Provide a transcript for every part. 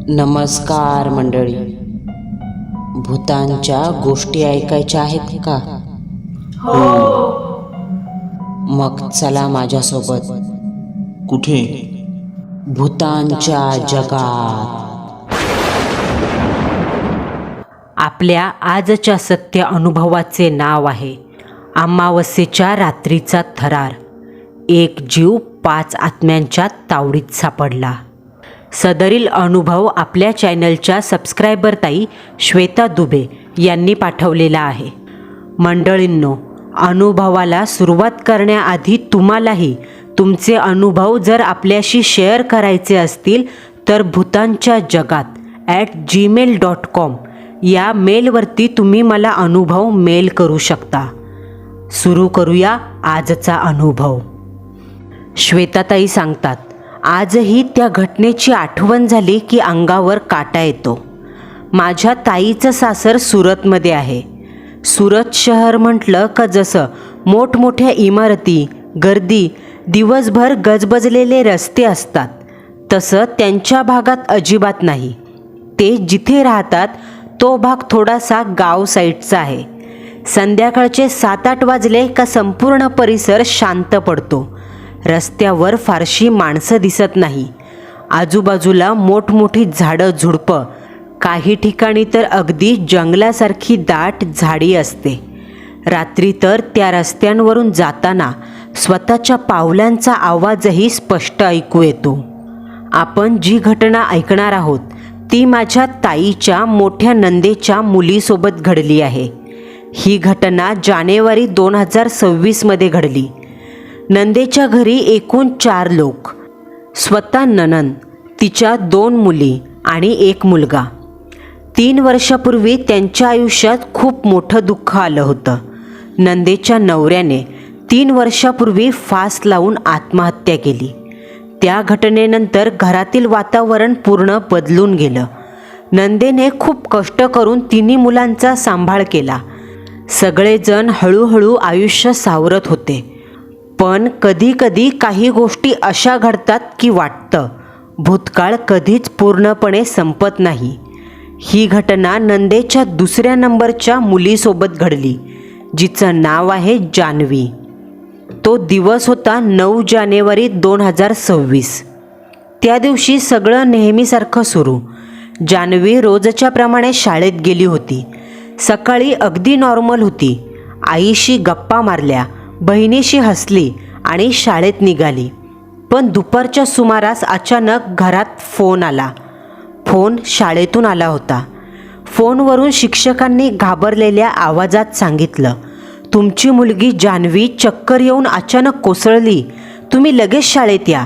नमस्कार मंडळी. भूतांच्या गोष्टी ऐकायच्या आहेत का? हो. मग चला माझ्यासोबत. कुठे? भूतांच्या जगात. आपल्या आजच्या सत्य अनुभवाचे नाव आहे अमावस्येच्या रात्रीचा थरार. एक जीव 5 आत्म्यांच्या तावडीत सापडला. सदरील अनुभव आपल्या चॅनलच्या सबस्क्रायबर ताई श्वेता दुबे यांनी पाठवलेला आहे. मंडळींनो, अनुभवाला सुरुवात करण्याआधी तुम्हालाही तुमचे अनुभव जर आपल्याशी शेअर करायचे असतील तर भूतांच्या जगात @gmail.com या मेलवरती तुम्ही मला अनुभव मेल करू शकता. सुरू करूया आजचा अनुभव. श्वेताताई सांगतात, आजही त्या घटनेची आठवण झाली की अंगावर काटा येतो. माझ्या ताईचं सासर सुरतमध्ये आहे. सुरत शहर म्हटलं का जसं मोठमोठ्या इमारती, गर्दी, दिवसभर गजबजलेले रस्ते असतात, तसं त्यांच्या भागात अजिबात नाही. ते जिथे राहतात तो भाग थोडासा गाव साईडचा आहे. संध्याकाळचे 7-8 वाजले का संपूर्ण परिसर शांत पडतो. रस्त्यावर फारशी माणसं दिसत नाही. आजूबाजूला मोठमोठी झाडं झुडपं, काही ठिकाणी तर अगदी जंगलासारखी दाट झाडी असते. रात्री तर त्या रस्त्यांवरून जाताना स्वतःच्या पावलांचा आवाजही स्पष्ट ऐकू येतो. आपण जी घटना ऐकणार आहोत ती माझ्या ताईच्या मोठ्या नंदेच्या मुलीसोबत घडली आहे. ही घटना जानेवारी 2026 घडली. नंदेच्या घरी एकूण 4 लोक. स्वतः नणंद, तिच्या 2 मुली आणि 1 मुलगा. 3 वर्षापूर्वी त्यांच्या आयुष्यात खूप मोठं दुःख आलं होतं. नंदेच्या नवऱ्याने 3 वर्षापूर्वी फास लावून आत्महत्या केली. त्या घटनेनंतर घरातील वातावरण पूर्ण बदलून गेलं. नंदेने खूप कष्ट करून 3 मुलांचा सांभाळ केला. सगळेजण हळूहळू आयुष्य सावरत होते. पण कधीकधी काही गोष्टी अशा घडतात की वाटतं भूतकाळ कधीच पूर्णपणे संपत नाही. ही घटना नंदेच्या 2ऱ्या नंबरच्या मुलीसोबत घडली, जिचं नाव आहे जान्हवी. तो दिवस होता 9 जानेवारी 2026. त्या दिवशी सगळं नेहमीसारखं सुरू. जान्हवी रोजच्या प्रमाणे शाळेत गेली होती. सकाळी अगदी नॉर्मल होती. आईशी गप्पा मारल्या, बहिणीशी हसली आणि शाळेत निघाली. पण दुपारच्या सुमारास अचानक घरात फोन आला. फोन शाळेतून आला होता. फोनवरून शिक्षकांनी घाबरलेल्या आवाजात सांगितलं, तुमची मुलगी जान्हवी चक्कर येऊन अचानक कोसळली, तुम्ही लगेच शाळेत या.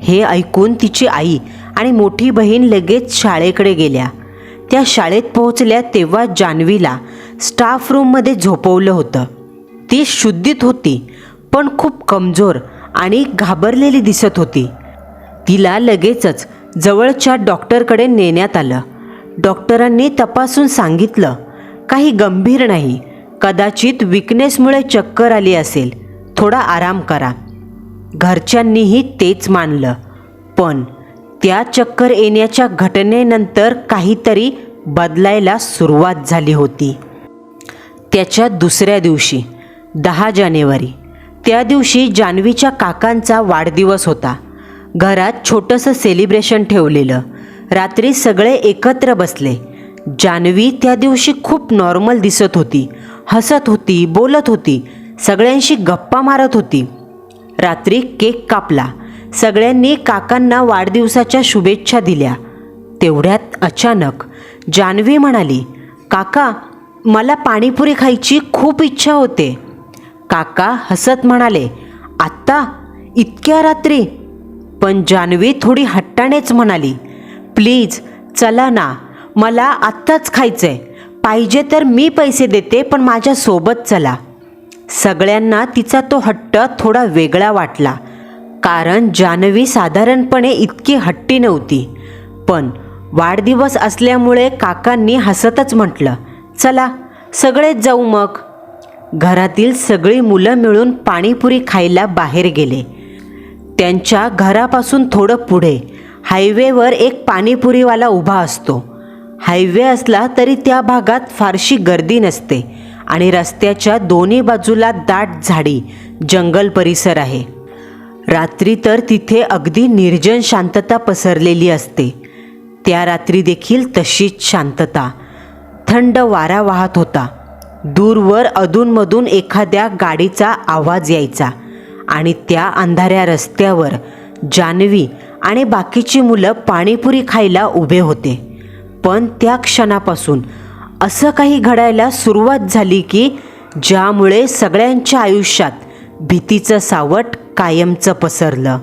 हे ऐकून तिची आई आणि मोठी बहीण लगेच शाळेकडे गेल्या. त्या शाळेत पोहोचल्या तेव्हा जान्हवीला स्टाफ रूममध्ये झोपवलं होतं. ती शुद्धीत होती पण खूप कमजोर आणि घाबरलेली दिसत होती. तिला लगेचच जवळच्या डॉक्टरकडे नेण्यात आलं. डॉक्टरांनी तपासून सांगितलं, काही गंभीर नाही, कदाचित विकनेसमुळे चक्कर आली असेल, थोडा आराम करा. घरच्यांनीही तेच मानलं. पण त्या चक्कर येण्याच्या घटनेनंतर काहीतरी बदलायला सुरुवात झाली होती. त्याच्या 2ऱ्या दिवशी 10 जानेवारी, त्या दिवशी जान्हवीच्या काकांचा वाढदिवस होता. घरात छोटंसं सेलिब्रेशन ठेवलेलं. रात्री सगळे एकत्र बसले. जान्हवी त्या दिवशी खूप नॉर्मल दिसत होती. हसत होती, बोलत होती, सगळ्यांशी गप्पा मारत होती. रात्री केक कापला. सगळ्यांनी काकांना वाढदिवसाच्या शुभेच्छा दिल्या. तेवढ्यात अचानक जान्हवी म्हणाली, काका, मला पाणीपुरी खायची खूप इच्छा होते. काका हसत म्हणाले, आत्ता? इतक्या रात्री? पण जान्हवी थोडी हट्टानेच म्हणाली, प्लीज चला ना, मला आत्ताच खायचंय. पाहिजे तर मी पैसे देते, पण माझ्यासोबत चला. सगळ्यांना तिचा तो हट्ट थोडा वेगळा वाटला, कारण जान्हवी साधारणपणे इतकी हट्टी नव्हती. पण वाढदिवस असल्यामुळे काकांनी हसतच म्हटलं, चला सगळेच जाऊ मग. घरातील सगळी मुलं मिळून पाणीपुरी खायला बाहेर गेले. त्यांच्या घरापासून थोडं पुढे हायवेवर एक पाणीपुरीवाला उभा असतो. हायवे असला तरी त्या भागात फारशी गर्दी नसते आणि रस्त्याच्या दोन्ही बाजूला दाट झाडी, जंगल परिसर आहे. रात्री तर तिथे अगदी निर्जन शांतता पसरलेली असते. त्या रात्री देखील तशीच शांतता. थंड वारा वाहत होता. दूरवर अधूनमधून एखाद्या गाडीचा आवाज यायचा आणि त्या अंधाऱ्या रस्त्यावर जान्हवी आणि बाकीची मुलं पाणीपुरी खायला उभे होते. पण त्या क्षणापासून असं काही घडायला सुरुवात झाली की ज्यामुळे सगळ्यांच्या आयुष्यात भीतीचं सावट कायमचं पसरलं.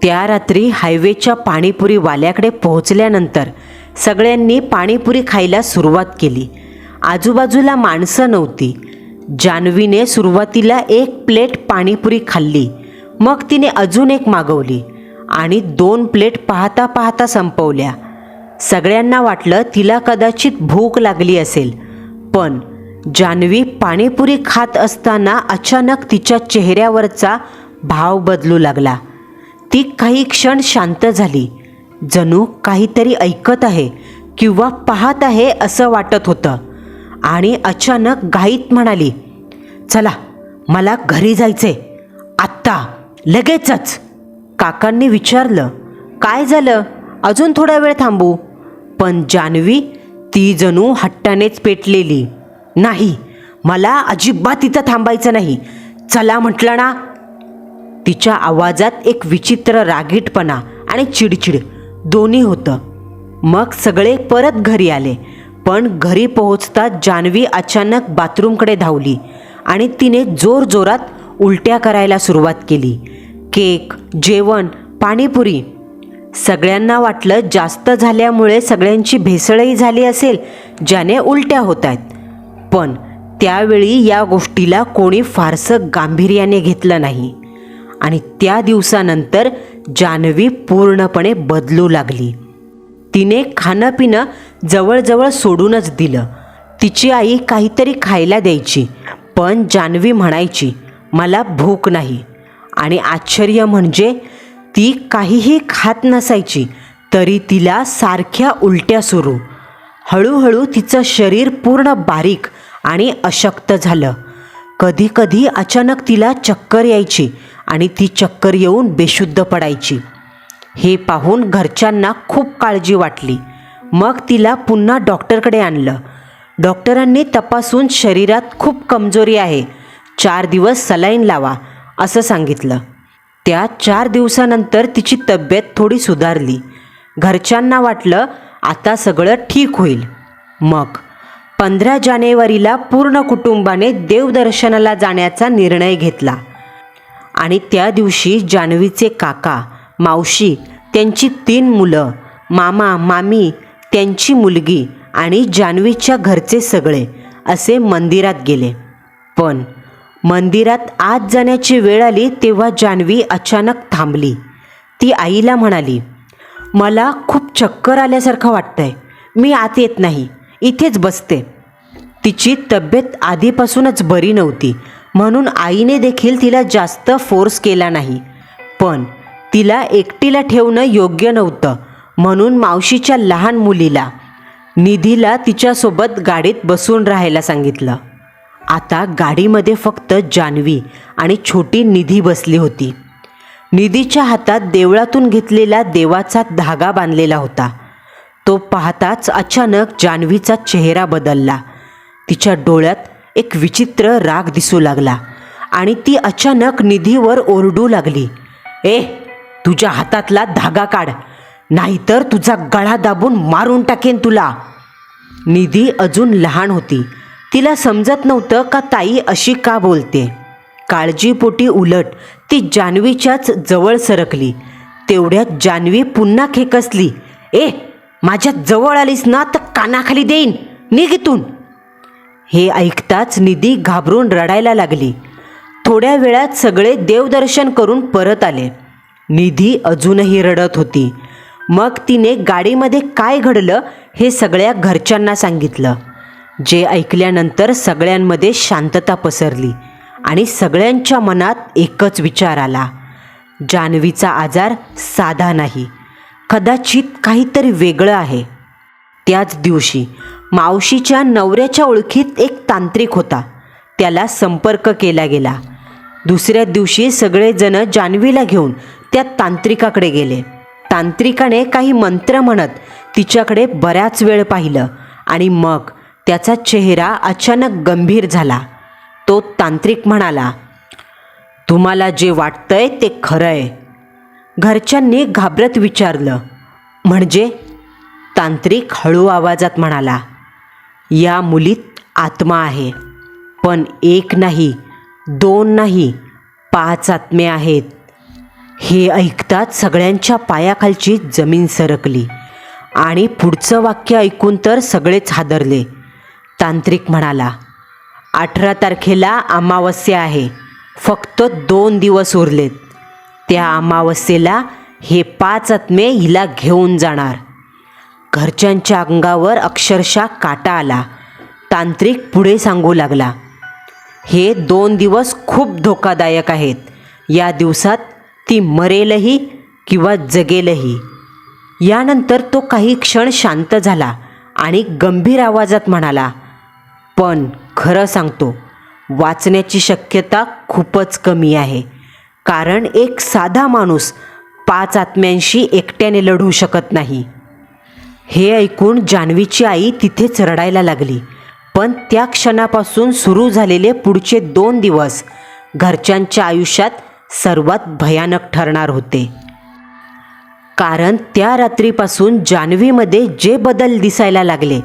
त्या रात्री हायवेच्या पाणीपुरीवाल्याकडे पोहोचल्यानंतर सगळ्यांनी पाणीपुरी खायला सुरुवात केली. आजूबाजूला माणसं नव्हती. जान्हवीने सुरुवातीला 1 प्लेट पाणीपुरी खाल्ली. मग तिने अजून एक मागवली आणि 2 प्लेट पाहता पाहता संपवल्या. सगळ्यांना वाटलं तिला कदाचित भूक लागली असेल. पण जान्हवी पाणीपुरी खात असताना अचानक तिच्या चेहऱ्यावरचा भाव बदलू लागला. ती काही क्षण शांत झाली. जणू काहीतरी ऐकत आहे किंवा पाहत आहे असं वाटत होतं. आणि अचानक घाईत म्हणाली, चला मला घरी जायचे, आत्ता लगेचच. काकांनी विचारलं, काय झालं, अजून थोडा वेळ थांबू? पण जान्हवी ती जणू हट्टानेच पेटलेली. नाही, मला अजिबात इथं थांबायचं नाही, चला म्हटलं ना. तिच्या आवाजात एक विचित्र रागीटपणा आणि चिडचिड दोन्ही होतं. मग सगळे परत घरी आले. पण घरी पोहोचताच जान्हवी अचानक बाथरूमकडे धावली आणि तिने जोरजोरात उलट्या करायला सुरुवात केली. केक, जेवण, पाणीपुरी. सगळ्यांना वाटलं जास्त झाल्यामुळे सगळ्यांची भेसळही झाली असेल, ज्याने उलट्या होत आहेत. पण त्यावेळी या गोष्टीला कोणी फारसं गांभीर्याने घेतलं नाही. आणि त्या दिवसानंतर जान्हवी पूर्णपणे बदलू लागली. तिने खाणं पिणं जवळजवळ सोडूनच दिलं. तिची आई काहीतरी खायला द्यायची, पण जान्हवी म्हणायची, मला भूक नाही. आणि आश्चर्य म्हणजे ती काहीही खात नसायची तरी तिला सारख्या उलट्या सुरू. हळूहळू तिचं शरीर पूर्ण बारीक आणि अशक्त झालं. कधीकधी अचानक तिला चक्कर यायची आणि ती चक्कर येऊन बेशुद्ध पडायची. हे पाहून घरच्यांना खूप काळजी वाटली. मग तिला पुन्हा डॉक्टरकडे आणलं. डॉक्टरांनी तपासून शरीरात खूप कमजोरी आहे, 4 दिवस सलाईन लावा असं सांगितलं. त्या 4 दिवसानंतर तिची तब्येत थोडी सुधारली. घरच्यांना वाटलं आता सगळं ठीक होईल. मग 15 जानेवारीला पूर्ण कुटुंबाने देवदर्शनाला जाण्याचा निर्णय घेतला. आणि त्या दिवशी जान्हवीचे काका, मावशी, त्यांची 3 मुलं, मामा, मामी, त्यांची मुलगी आणि जान्हवीच्या घरचे सगळे असे मंदिरात गेले. पण मंदिरात आत जाण्याची वेळ आली तेव्हा जान्हवी अचानक थांबली. ती आईला म्हणाली, मला खूप चक्कर आल्यासारखं वाटतंय, मी आत येत नाही, इथेच बसते. तिची तब्येत आधीपासूनच बरी नव्हती म्हणून आईने देखील तिला जास्त फोर्स केला नाही. पण तिला एकटीला ठेवणं योग्य नव्हतं म्हणून मावशीच्या लहान मुलीला, निधीला तिच्यासोबत गाडीत बसून राहायला सांगितलं. आता गाडीमध्ये फक्त जान्हवी आणि छोटी निधी बसली होती. निधीच्या हातात देवळातून घेतलेला देवाचा धागा बांधलेला होता. तो पाहताच अचानक जान्हवीचा चेहरा बदलला. तिच्या डोळ्यात एक विचित्र राग दिसू लागला आणि ती अचानक निधीवर ओरडू लागली, ए, तुझ्या हातातला धागा काढ, नाहीतर तुझा गळा दाबून मारून टाकेन तुला. निधी अजून लहान होती. तिला समजत नव्हतं का ताई अशी का बोलते. काळजीपोटी उलट ती जान्हवीच्याच जवळ सरकली. तेवढ्यात जान्हवी पुन्हा खेकसली, ए, माझ्या जवळ आलीस ना तर कानाखाली देईन, निघ इथून. हे ऐकताच निधी घाबरून रडायला लागली. थोड्या वेळात सगळे देवदर्शन करून परत आले. निधी अजूनही रडत होती. मग तिने गाडीमध्ये काय घडलं हे सगळ्या घरच्यांना सांगितलं. जे ऐकल्यानंतर सगळ्यांमध्ये शांतता पसरली आणि सगळ्यांच्या मनात एकच विचार आला, जान्हवीचा आजार साधा नाही, कदाचित काहीतरी वेगळं आहे. त्याच दिवशी मावशीच्या नवऱ्याच्या ओळखीत एक तांत्रिक होता. त्याला संपर्क केला गेला. दुसऱ्या दिवशी सगळेजण जान्हवीला घेऊन त्या तांत्रिकाकडे गेले. तांत्रिकाने काही मंत्र म्हणत तिच्याकडे बऱ्याच वेळ पाहिलं आणि मग त्याचा चेहरा अचानक गंभीर झाला. तो तांत्रिक म्हणाला, तुम्हाला जे वाटतंय ते खरं आहे. घरच्यांनी घाबरत विचारलं, म्हणजे? तांत्रिक हळू आवाजात म्हणाला, या मुलीत आत्मा आहे. पण एक नाही, दोन नाही, 5 आत्मे आहेत. हे ऐकताच सगळ्यांच्या पायाखालची जमीन सरकली आणि पुढचं वाक्य ऐकून तर सगळेच हादरले. तांत्रिक म्हणाला, 18 तारखेला अमावस्या आहे. फक्त 2 दिवस उरलेत. त्या अमावस्येला हे 5 आत्मे हिला घेऊन जाणार. घरच्यांच्या अंगावर अक्षरशः काटा आला. तांत्रिक पुढे सांगू लागला, हे 2 दिवस खूप धोकादायक आहेत. या दिवसात ती मरेलही किंवा जगेलही. यानंतर तो काही क्षण शांत झाला आणि गंभीर आवाजात म्हणाला, पण खरं सांगतो, वाचण्याची शक्यता खूपच कमी आहे. कारण एक साधा माणूस 5 आत्म्यांशी एकट्याने लढू शकत नाही. हे ऐकून जान्हवीची आई तिथेच रडायला लागली. पण त्या क्षणापासून सुरू झालेले पुढचे 2 दिवस घरच्यांच्या आयुष्यात सर्वात भयानक ठरणार होते. कारण त्या रात्रीपासून जान्हवीमध्ये जे बदल दिसायला लागले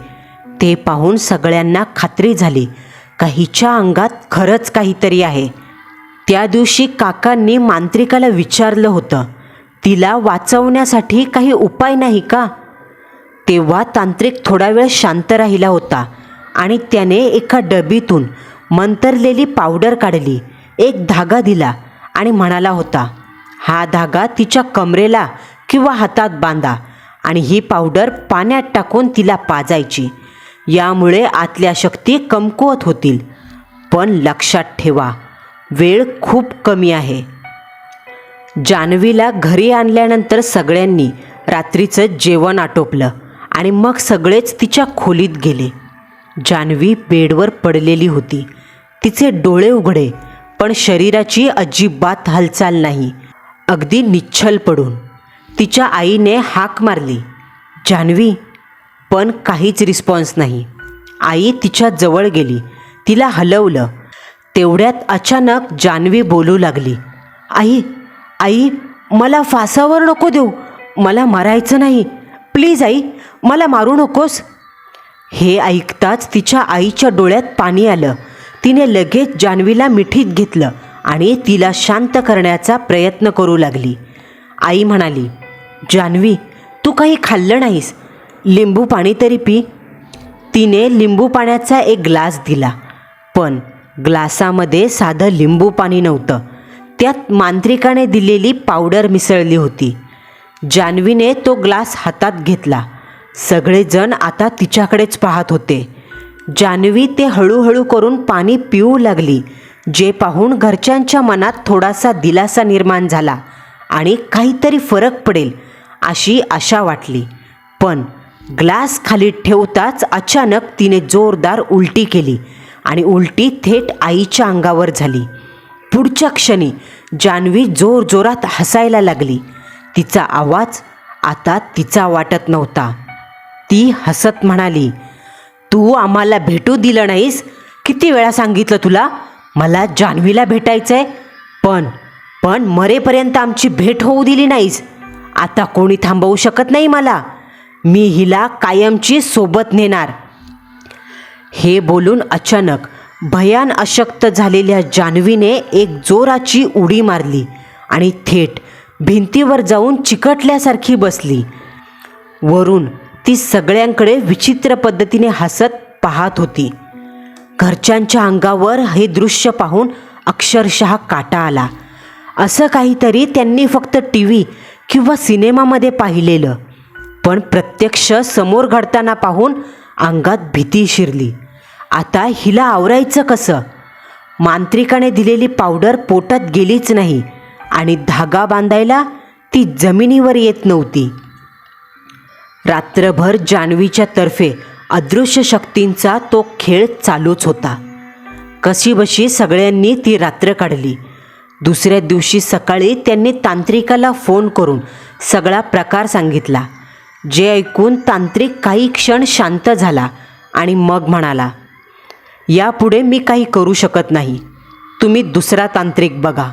ते पाहून सगळ्यांना खात्री झाली का हिच्या अंगात खरंच काहीतरी आहे. त्या दिवशी काकांनी मांत्रिकाला विचारलं होतं, तिला वाचवण्यासाठी काही उपाय नाही का? तेव्हा तांत्रिक थोडा वेळ शांत राहिला होता आणि त्याने एका डबीतून मंतरलेली पावडर काढली, एक धागा दिला आणि म्हणाला होता, हा धागा तिच्या कमरेला किंवा हातात बांधा आणि ही पावडर पाण्यात टाकून तिला पाजायची. यामुळे आतल्या शक्ती कमकुवत होतील. पण लक्षात ठेवा, वेळ खूप कमी आहे. जान्हवीला घरी आणल्यानंतर सगळ्यांनी रात्रीचं जेवण आटोपलं आणि मग सगळेच तिच्या खोलीत गेले. जान्हवी बेडवर पडलेली होती. तिचे डोळे उघडे, पण शरीराची अजिबात हालचाल नाही. अगदी निश्चल पडून तिच्या आईने हाक मारली, जान्हवी, पण काहीच रिस्पॉन्स नाही. आई तिच्या जवळ गेली, तिला हलवलं. तेवढ्यात अचानक जान्हवी बोलू लागली, आई आई मला फासावर नको देऊ, मला मरायचं नाही. प्लीज आई, मला मारू नकोस. हे ऐकताच तिच्या आईच्या डोळ्यात पाणी आलं. तिने लगेच जान्हवीला मिठीत घेतलं आणि तिला शांत करण्याचा प्रयत्न करू लागली. आई म्हणाली, जान्हवी, तू काही खाल्लं नाहीस, लिंबू पाणी तरी पी. तिने लिंबू पाण्याचा एक ग्लास दिला, पण ग्लासामध्ये साधं लिंबू पाणी नव्हतं. त्यात मांत्रिकाने दिलेली पावडर मिसळली होती. जान्हवीने तो ग्लास हातात घेतला. सगळेजण आता तिच्याकडेच पाहत होते. जान्हवी ते हळूहळू करून पाणी पिऊ लागली, जे पाहून घरच्यांच्या मनात थोडासा दिलासा निर्माण झाला आणि काहीतरी फरक पडेल अशी आशा वाटली. पण ग्लास खाली ठेवताच अचानक तिने जोरदार उलटी केली आणि उलटी थेट आईच्या अंगावर झाली. पुढच्या क्षणी जान्हवी जोरजोरात हसायला लागली. तिचा आवाज आता तिचा वाटत नव्हता. ती हसत म्हणाली, तू आम्हाला भेटू दिलं नाहीस. किती वेळा सांगितलं तुला, मला जान्हवीला भेटायचंय, पण मरेपर्यंत आमची भेट होऊ दिली नाहीस. आता कोणी थांबवू शकत नाही मला. मी हिला कायमची सोबत नेणार. हे बोलून अचानक भयान अशक्त झालेल्या जान्हवीने एक जोराची उडी मारली आणि थेट भिंतीवर जाऊन चिकटल्यासारखी बसली. वरून ती सगळ्यांकडे विचित्र पद्धतीने हसत पाहत होती. घरच्यांच्या अंगावर हे दृश्य पाहून अक्षरशः काटा आला. असं काहीतरी त्यांनी फक्त TV किंवा सिनेमामध्ये पाहिलेलं, पण प्रत्यक्ष समोर घडताना पाहून अंगात भीती शिरली. आता हिला आवरायचं कसं? मांत्रिकाने दिलेली पावडर पोटात गेलीच नाही आणि धागा बांधायला ती जमिनीवर येत नव्हती. रात्रभर जान्हवीच्या तर्फे अदृश्य शक्तींचा तो खेळ चालूच होता. कशीबशी सगळ्यांनी ती रात्र काढली. दुसऱ्या दिवशी सकाळी त्यांनी तांत्रिकाला फोन करून सगळा प्रकार सांगितला. जे ऐकून तांत्रिक काही क्षण शांत झाला आणि मग म्हणाला, यापुढे मी काही करू शकत नाही. तुम्ही दुसरा तांत्रिक बघा.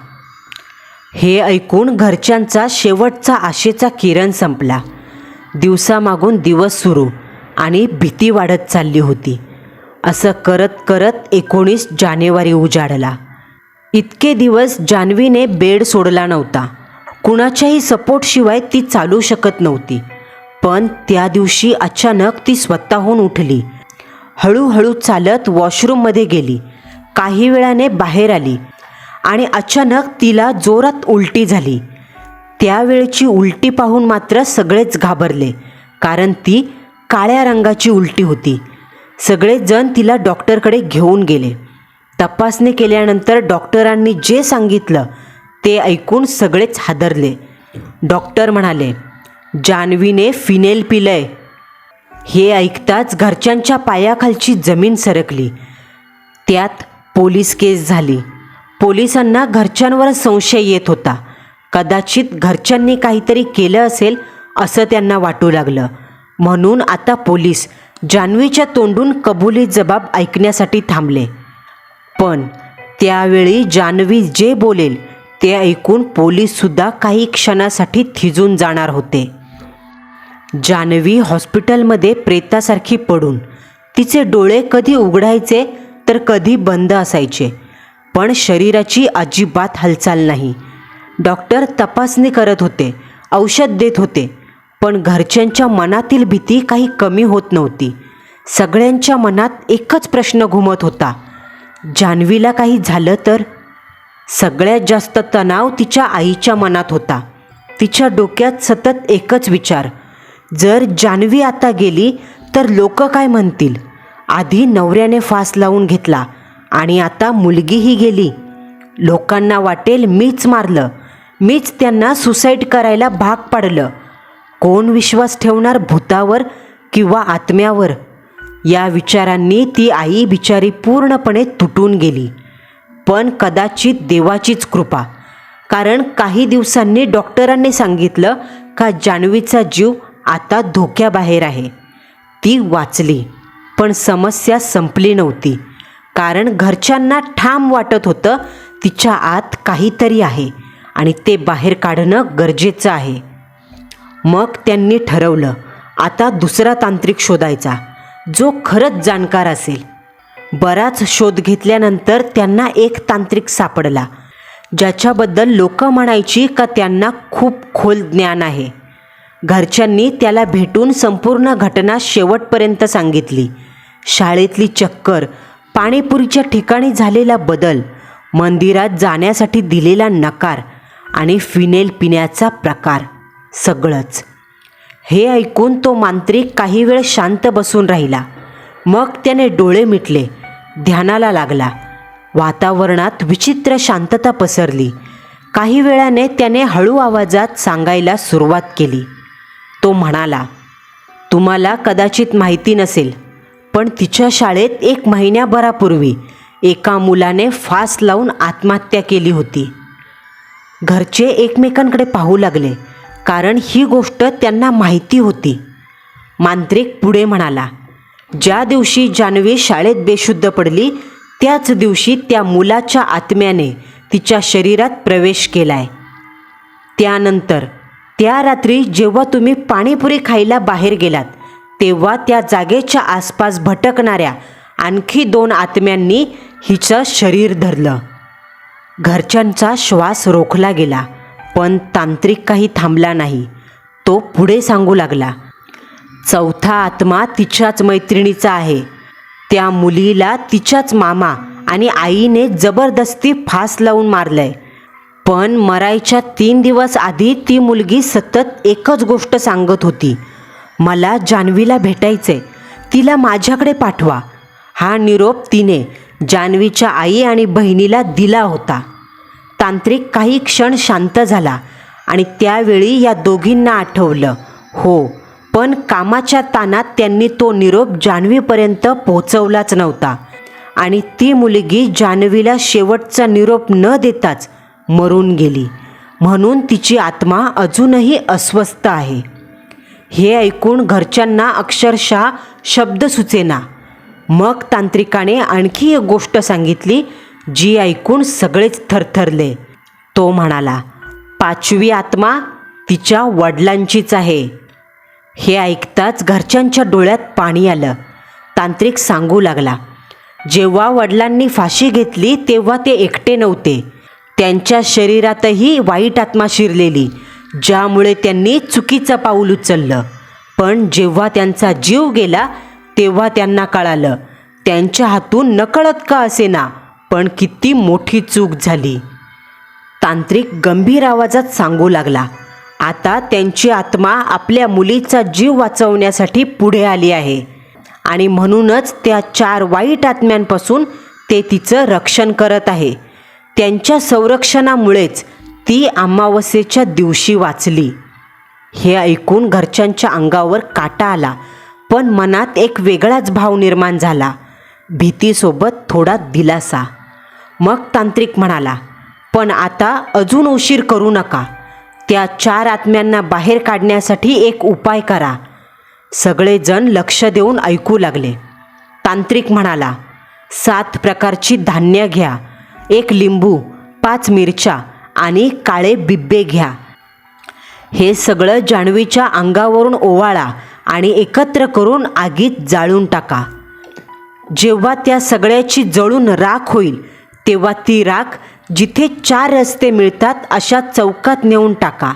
हे ऐकून घरच्यांचा शेवटचा आशेचा किरण संपला. दिवसामागून दिवस सुरू आणि भीती वाढत चालली होती. असं करत करत 19 जानेवारी उजाडला. इतके दिवस जान्हवीने बेड सोडला नव्हता. कुणाच्याही सपोर्टशिवाय ती चालू शकत नव्हती. पण त्या दिवशी अचानक ती स्वतःहून उठली. हळूहळू चालत वॉशरूममध्ये गेली. काही वेळाने बाहेर आली आणि अचानक तिला जोरात उलटी झाली. त्यावेळची उलटी पाहून मात्र सगळेच घाबरले, कारण ती काळ्या रंगाची उलटी होती. सगळेजण तिला डॉक्टरकडे घेऊन गेले. तपासणी केल्यानंतर डॉक्टरांनी जे सांगितलं ते ऐकून सगळेच हादरले. डॉक्टर म्हणाले, जान्हवीने फिनेल पिलंय. हे ऐकताच घरच्यांच्या पायाखालची जमीन सरकली. त्यात पोलीस केस झाली. पोलिसांना घरच्यांवर संशय येत होता. कदाचित घरच्यांनी काहीतरी केलं असेल असं त्यांना वाटू लागलं. म्हणून आता पोलीस जान्हवीच्या तोंडून कबुली जबाब ऐकण्यासाठी थांबले. पण त्यावेळी जान्हवी जे बोलेल ते ऐकून पोलीससुद्धा काही क्षणासाठी थिजून जाणार होते. जान्हवी हॉस्पिटलमध्ये प्रेतासारखी पडून तिचे डोळे कधी उघडायचे तर कधी बंद असायचे, पण शरीराची अजिबात हालचाल नाही. डॉक्टर तपासणी करत होते, औषध देत होते, पण घरच्यांच्या मनातील भीती काही कमी होत नव्हती. सगळ्यांच्या मनात एकच प्रश्न घुमत होता, जान्हवीला काही झालं तर? सगळ्यात जास्त तणाव तिच्या आईच्या मनात होता. तिच्या डोक्यात सतत एकच विचार, जर जान्हवी आता गेली तर लोक काय म्हणतील? आधी नवऱ्याने फास लावून घेतला आणि आता मुलगीही गेली. लोकांना वाटेल मीच मारलं, मीच त्यांना सुसाईड करायला भाग पाडलं. कोण विश्वास ठेवणार भूतावर किंवा आत्म्यावर? या विचारांनी ती आई बिचारी पूर्णपणे तुटून गेली. पण कदाचित देवाचीच कृपा, कारण काही दिवसांनी डॉक्टरांनी सांगितलं का जान्हवीचा जीव आता धोक्याबाहेर आहे. ती वाचली. पण समस्या संपली नव्हती, कारण घरच्यांना ठाम वाटत होतं तिच्या आत काहीतरी आहे आणि ते बाहेर काढणं गरजेचं आहे. मग त्यांनी ठरवलं, आता दुसरा तांत्रिक शोधायचा, जो खरंच जाणकार असेल. बराच शोध घेतल्यानंतर त्यांना एक तांत्रिक सापडला, ज्याच्याबद्दल लोक म्हणायची का त्यांना खूप खोल ज्ञान आहे. घरच्यांनी त्याला भेटून संपूर्ण घटना शेवटपर्यंत सांगितली. शाळेतली चक्कर, पाणीपुरीच्या ठिकाणी झालेला बदल, मंदिरात जाण्यासाठी दिलेला नकार आणि फिनेल पिण्याचा प्रकार, सगळंच. हे ऐकून तो मांत्रिक काही वेळ शांत बसून राहिला. मग त्याने डोळे मिटले, ध्यानाला लागला. वातावरणात विचित्र शांतता पसरली. काही वेळाने त्याने हळू आवाजात सांगायला सुरुवात केली. तो म्हणाला, तुम्हाला कदाचित माहिती नसेल, पण तिच्या शाळेत 1 महिन्याभरापूर्वी एका मुलाने फास लावून आत्महत्या केली होती. घरचे एकमेकांकडे पाहू लागले, कारण ही गोष्ट त्यांना माहिती होती. मांत्रिक पुढे म्हणाला, ज्या दिवशी जान्हवी शाळेत बेशुद्ध पडली त्याच दिवशी त्या मुलाच्या आत्म्याने तिच्या शरीरात प्रवेश केलाय. त्यानंतर त्या रात्री जेव्हा तुम्ही पाणीपुरी खायला बाहेर गेलात तेव्हा त्या जागेच्या आसपास भटकणाऱ्या आणखी 2 आत्म्यांनी हिचं शरीर धरलं. घरच्यांचा श्वास रोखला गेला, पण तांत्रिक काही थांबला नाही. तो पुढे सांगू लागला, चौथा आत्मा तिच्याच मैत्रिणीचा आहे. त्या मुलीला तिच्याच मामा आणि आईने जबरदस्ती फास लावून मारलंय. पण मरायच्या 3 दिवस आधी ती मुलगी सतत एकच गोष्ट सांगत होती, मला जान्हवीला भेटायचंय, तिला माझ्याकडे पाठवा. हा निरोप तिने जान्हवीच्या आई आणि बहिणीला दिला होता. तांत्रिक काही क्षण शांत झाला आणि त्यावेळी या दोघींना आठवलं, हो, पण कामाच्या ताणात त्यांनी तो निरोप जान्हवीपर्यंत पोहोचवलाच नव्हता आणि ती मुलगी जान्हवीला शेवटचा निरोप न देताच मरून गेली. म्हणून तिची आत्मा अजूनही अस्वस्थ आहे. हे ऐकून घरच्यांना अक्षरशः शब्द सुचेना. मग तांत्रिकाने आणखी एक गोष्ट सांगितली जी ऐकून सगळेच थरथरले. तो म्हणाला, 5वी आत्मा तिच्या वडिलांचीच आहे. हे ऐकताच घरच्यांच्या डोळ्यात पाणी आलं. तांत्रिक सांगू लागला, जेव्हा वडिलांनी फाशी घेतली तेव्हा ते एकटे नव्हते. त्यांच्या शरीरातही वाईट आत्मा शिरलेली, ज्यामुळे त्यांनी चुकीचं पाऊल उचललं. पण जेव्हा त्यांचा जीव गेला तेव्हा त्यांना कळालं त्यांच्या हातून नकळत का असेना पण किती मोठी चूक झाली. तांत्रिक गंभीर आवाजात सांगू लागला, आता त्यांची आत्मा आपल्या मुलीचा जीव वाचवण्यासाठी पुढे आली आहे आणि म्हणूनच त्या 4 वाईट आत्म्यांपासून ते तिचं रक्षण करत आहे. त्यांच्या संरक्षणामुळेच ती अमावस्येच्या दिवशी वाचली. हे ऐकून घरच्यांच्या अंगावर काटा आला, पण मनात एक वेगळाच भाव निर्माण झाला, भीतीसोबत थोडा दिलासा. मग तांत्रिक म्हणाला, पण आता अजून उशीर करू नका. त्या 4 आत्म्यांना बाहेर काढण्यासाठी एक उपाय करा. सगळेजण लक्ष देऊन ऐकू लागले. तांत्रिक म्हणाला, 7 प्रकारची धान्य घ्या, 1 लिंबू, 5 मिरच्या आणि काळे बिब्बे घ्या. हे सगळं जान्हवीच्या अंगावरून ओवाळा आणि एकत्र करून आगीत जाळून टाका. जेव्हा त्या सगळ्याची जळून राख होईल तेव्हा ती राख जिथे 4 रस्ते मिळतात अशा चौकात नेऊन टाका.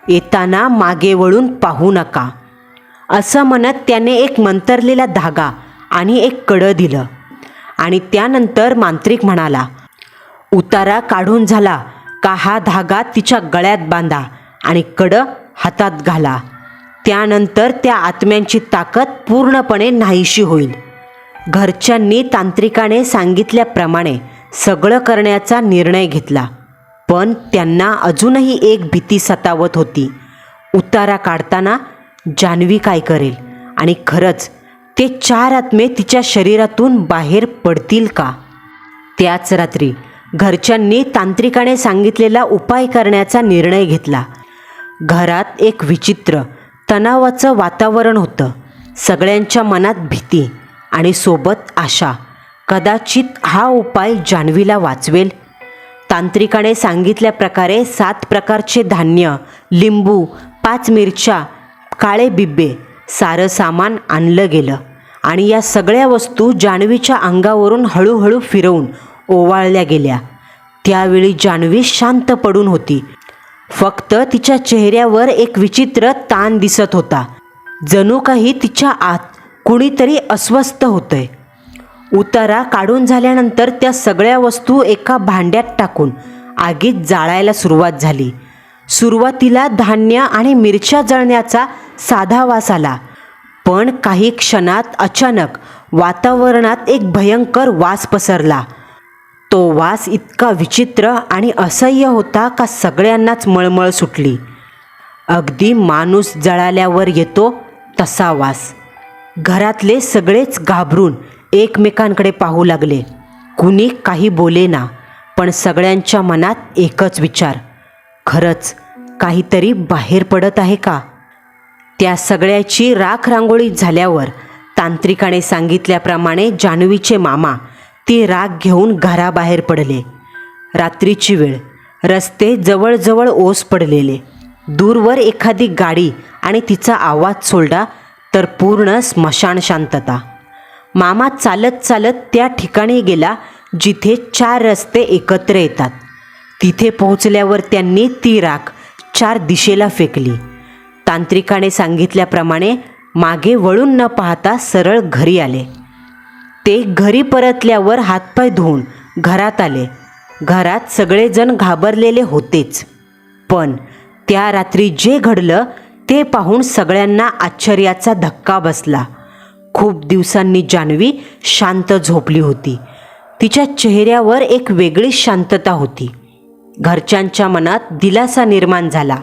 येताना मागे वळून पाहू नका. असं म्हणत त्याने एक मंतरलेला धागा आणि एक कडं दिलं आणि त्यानंतर मांत्रिक म्हणाला, उतारा काढून झाला का हा धागा तिच्या गळ्यात बांधा आणि कडं हातात घाला. त्यानंतर त्या आत्म्यांची ताकद पूर्णपणे नाहीशी होईल. घरच्यांनी तांत्रिकाने सांगितल्याप्रमाणे सगळं करण्याचा निर्णय घेतला. पण त्यांना अजूनही एक भीती सतावत होती. उतारा काढताना जान्हवी काय करेल आणि खरंच ते 4 आत्मे तिच्या शरीरातून बाहेर पडतील का? त्याच रात्री घरच्यांनी तांत्रिकाने सांगितलेला उपाय करण्याचा निर्णय घेतला. घरात एक विचित्र तणावाचं वातावरण होतं. सगळ्यांच्या मनात भीती आणि सोबत आशा, कदाचित हा उपाय जान्हवीला वाचवेल. तांत्रिकाने सांगितल्याप्रकारे 7 प्रकारचे धान्य, लिंबू, 5 मिरच्या, काळे बिब्बे सारं सामान आणलं गेलं आणि या सगळ्या वस्तू जान्हवीच्या अंगावरून हळूहळू फिरवून ओवाळल्या गेल्या. त्यावेळी जान्हवी शांत पडून होती. फक्त तिच्या चेहऱ्यावर एक विचित्र ताण दिसत होता, जणू काही तिच्या आत कुणीतरी अस्वस्थ होतंय. उतारा काढून झाल्यानंतर त्या सगळ्या वस्तू एका भांड्यात टाकून आगीत जाळायला सुरुवात झाली. सुरुवातीला धान्य आणि मिरच्या जळण्याचा साधा वास आला, पण काही क्षणात अचानक वातावरणात एक भयंकर वास पसरला. तो वास इतका विचित्र आणि असह्य होता का सगळ्यांनाच मळमळ सुटली. अगदी माणूस जळाल्यावर येतो तसा वास. घरातले सगळेच घाबरून एकमेकांकडे पाहू लागले. कुणी काही बोलेना, पण सगळ्यांच्या मनात एकच विचार, खरंच काहीतरी बाहेर पडत आहे का? त्या सगळ्याची राख रांगोळी झाल्यावर तांत्रिकाने सांगितल्याप्रमाणे जान्हवीचे मामा ती राख घेऊन घराबाहेर पडले. रात्रीची वेळ, रस्ते जवळजवळ ओस पडलेले. दूरवर एखादी गाडी आणि तिचा आवाज सोडला तर पूर्ण स्मशान शांतता. मामा चालत चालत त्या ठिकाणी गेला जिथे 4 रस्ते एकत्र येतात. तिथे पोहोचल्यावर त्यांनी ती राख 4 दिशेला फेकली. तांत्रिकाने सांगितल्याप्रमाणे मागे वळून न पाहता सरळ घरी आले. ते घरी परतल्यावर हातपाय धुवून घरात आले. घरात सगळेजण घाबरलेले होतेच, पण त्या रात्री जे घडलं ते पाहून सगळ्यांना आश्चर्याचा धक्का बसला. खूप दिवसांनी जान्हवी शांत झोपली होती. तिच्या चेहऱ्यावर एक वेगळी शांतता होती. घरच्यांच्या मनात दिलासा निर्माण झाला.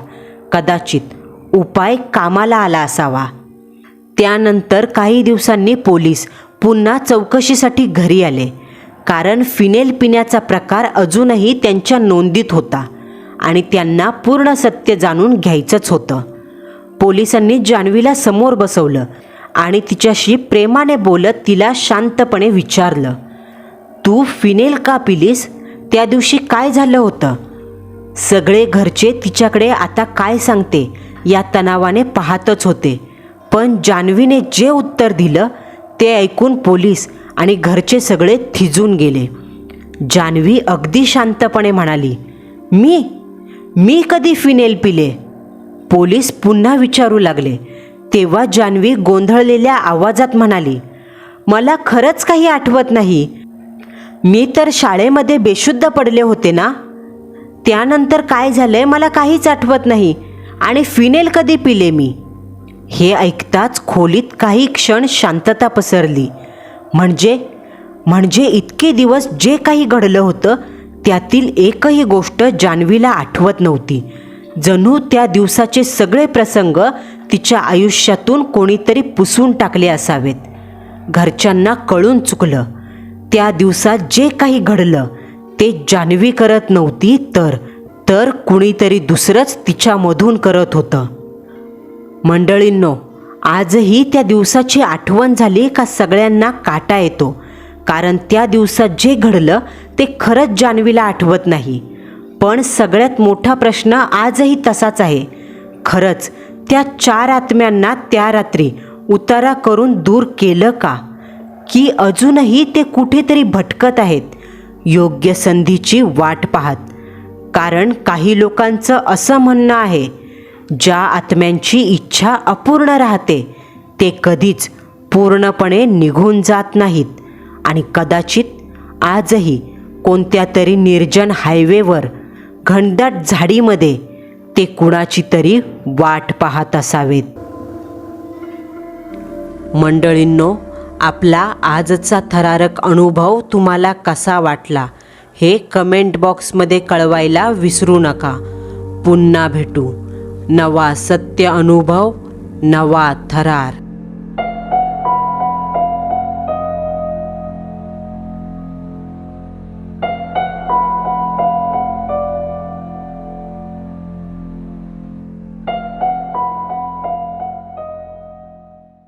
कदाचित उपाय कामाला आला असावा. त्यानंतर काही दिवसांनी पोलीस पुन्हा चौकशीसाठी घरी आले, कारण फिनेल पिण्याचा प्रकार अजूनही त्यांच्या नोंदीत होता आणि त्यांना पूर्ण सत्य जाणून घ्यायचंच होतं. पोलिसांनी जान्हवीला समोर बसवलं आणि तिच्याशी प्रेमाने बोलत तिला शांतपणे विचारलं, तू फिनेल का पिलीस? त्या दिवशी काय झालं होतं? सगळे घरचे तिच्याकडे आता काय सांगते या तणावाने पाहतच होते, पण जान्हवीने जे उत्तर दिलं ते ऐकून पोलीस आणि घरचे सगळे थिजून गेले. जान्हवी अगदी शांतपणे म्हणाली, मी कधी फिनेल पिले? पोलीस पुन्हा विचारू लागले. तेव्हा जान्हवी गोंधळलेल्या आवाजात म्हणाली, मला खरंच काही आठवत नाही. मी तर शाळेमध्ये बेशुद्ध पडले होते ना. त्यानंतर काय झालंय मला काहीच आठवत नाही. आणि फिनेल कधी पिले मी? हे ऐकताच खोलीत काही क्षण शांतता पसरली. म्हणजे इतके दिवस जे काही घडलं होतं त्यातील एकही गोष्ट जान्हवीला आठवत नव्हती. जणू त्या दिवसाचे सगळे प्रसंग तिच्या आयुष्यातून कोणीतरी पुसून टाकले असावेत. घरच्यांना कळून चुकलं. त्या दिवसात जे काही घडलं ते जान्हवी करत नव्हती, तर कुणीतरी दुसरंच तिच्यामधून करत होतं. मंडळींनो, आजही त्या दिवसाची आठवण झाली का सगळ्यांना काटा येतो, कारण त्या दिवसात जे घडलं ते खरंच जान्हवीला आठवत नाही. पण सगळ्यात मोठा प्रश्न आजही तसाच आहे, खरंच त्या 4 आत्म्यांना त्या रात्री उतारा करून दूर केलं का? की अजूनही ते कुठेतरी भटकत आहेत, योग्य संधीची वाट पाहत? कारण काही लोकांचं असं म्हणणं आहे, ज्या आत्म्यांची इच्छा अपूर्ण राहते ते कधीच पूर्णपणे निघून जात नाहीत आणि कदाचित आजही कोणत्या तरी निर्जन हायवेवर घनदाट झाडीमध्ये ते कुणाची तरी वाट पाहत असावेत. मंडळींनो, आपला आजचा थरारक अनुभव तुम्हाला कसा वाटला हे कमेंट बॉक्समध्ये कळवायला विसरू नका. पुन्हा भेटू. नवा सत्य अनुभव, नवा थरार.